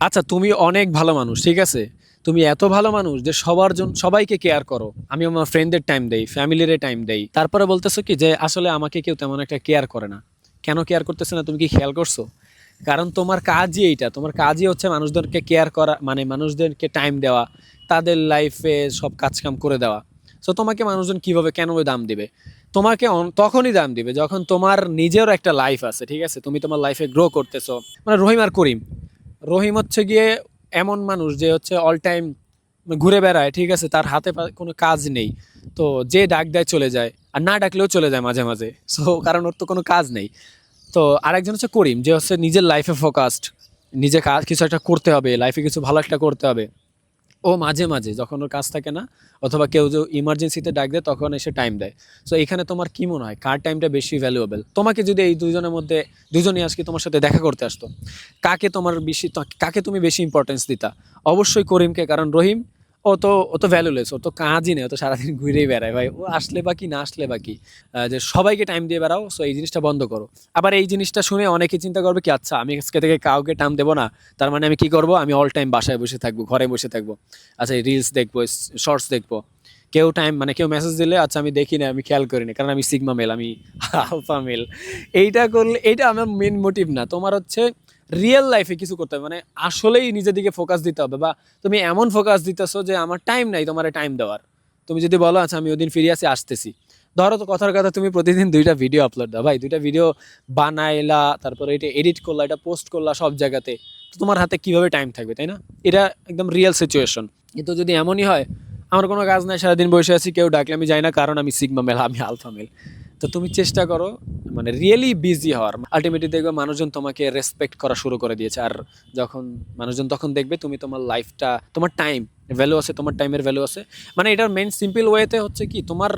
আচ্ছা, তুমি অনেক ভালো মানুষ, ঠিক আছে? তুমি এত ভালো মানুষ যে সবার জন্য সবাইকে কেয়ার করো। আমি আমার ফ্রেন্ডদের টাইম দেই, ফ্যামিলিরে টাইম দেই। তারপরে বলতেছো কি যে আসলে আমাকে কেউ তেমন একটা কেয়ার করে না। কেন কেয়ার করতেছে না তুমি কি খেয়াল করছো? কারণ তোমার কাজই এইটা। তোমার কাজই হচ্ছে মানুষদেরকে কেয়ার করা, মানে মানুষদেরকে টাইম দেওয়া, তাদের লাইফে সব কাজকাম করে দেওয়া। সো তোমাকে মানুষজন কিভাবে কেন দাম দিবে? তোমাকে তখনই দাম দিবে যখন তোমার নিজেরও একটা লাইফ আছে, ঠিক আছে? তুমি তোমার লাইফে গ্রো করতেছো। মানে রহিম আর করিম, রহিম হচ্ছে গিয়ে এমন মানুষ যে হচ্ছে অল টাইম ঘুরে বেড়ায়, ঠিক আছে? তার হাতে কোনো কাজ নেই। তো যে ডাক দেয় চলে যায়, আর না ডাকলেও চলে যায় মাঝে মাঝে। সো কারণ ওর তো কোনো কাজ নেই। তো আরেকজন হচ্ছে করিম, যে হচ্ছে নিজের লাইফে ফোকাসড, নিজে কাজ কিছু একটা করতে হবে, লাইফে কিছু ভালো একটা করতে হবে। ও মাঝে মাঝে যখন ওর কাজ থাকে না, অথবা কেউ যে ইমার্জেন্সিতে ডাক দেয়, তখন এসে টাইম দেয়। সো এখানে তোমার কি মনে হয় কার টাইমটা বেশি ভ্যালুয়েবল? তোমাকে যদি এই দুজনের মধ্যে দুজনই আজকে তোমার সাথে দেখা করতে আসতো, কাকে তোমার বেশি, কাকে তুমি বেশি ইম্পর্টেন্স দিতা? অবশ্যই করিমকে, কারণ রহিম ও তো ভ্যালুলেস, ও তো কাজই নেই, ও তো সারাদিন ঘুরেই বেড়ায় ভাই। ও আসলে বাকি না আসলে বাকি, যে সবাইকে টাইম দিয়ে বেড়াও। সো এই জিনিসটা বন্ধ করো। আবার এই জিনিসটা শুনে অনেকে চিন্তা করবে কি, আচ্ছা আমি আজকে থেকে কাউকে টাইম দেবো না, তার মানে আমি কি করব? আমি অল টাইম বাসায় বসে থাকবো, ঘরে বসে থাকবো। আচ্ছা, রিলস দেখবো, শর্টস দেখবো। কেউ টাইম, মানে কেউ মেসেজ দিলে আচ্ছা আমি দেখি না, আমি খেয়াল করি না, কারণ আমি সিগমা মেল, আমি আলফা মেল। এইটা করলে, এইটা আমার মেন মোটিভ না। তোমার হচ্ছে রিয়েল লাইফে কিছু করতে হবে, মানে আসলেই নিজের দিকে ফোকাস দিতে হবে। বা তুমি এমন ফোকাস দিতেছো যে আমার টাইম নাই তোমার টাইম দেওয়ার। তুমি যদি বলো আচ্ছা আমি ওদিন ফিরে আসি, আসতেছি, ধরো তো কথার কথা তুমি প্রতিদিন 2টা ভিডিও আপলোড দাও ভাই, 2টা ভিডিও বানাইলা, তারপরে এটা এডিট করলা, এটা পোস্ট করলা সব জায়গাতে, তো তোমার হাতে কিভাবে টাইম থাকবে, তাই না? এটা একদম রিয়েল সিচুয়েশন। কিন্তু যদি এমনই হয় আমার কোনো কাজ নাই, সারাদিন বসে আছি, কেউ ডাকলে আমি যাই না, কারণ আমি সিগমা মেল, আমি আলফা মেল। তো তুমি চেষ্টা করো মানে রিয়েলি বিজি হওয়ার। আলটিমেটলি দেখবে মানুষজন তোমাকে রেসপেক্ট করা শুরু করে দিয়েছে। আর যখন মানুষজন তখন দেখবে তুমি তোমার লাইফটা, তোমার টাইম ভ্যালু আছে, তোমার টাইমের ভ্যালু আছে। মানে এটার মেন সিম্পল ওয়েতে হচ্ছে কি, তোমার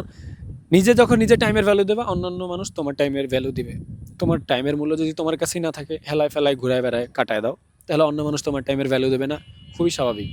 নিজে যখন নিজে টাইমের ভ্যালু দেবে, অন্যান্য মানুষ তোমার টাইমের ভ্যালু দিবে। তোমার টাইমের মূল্য যদি তোমার কাছেই না থাকে, হেলায় ফেলায় ঘুরায় বেড়ায় কাটায় দাও, তাহলে অন্য মানুষ তোমার টাইমের ভ্যালু দেবে না। খুবই স্বাভাবিক।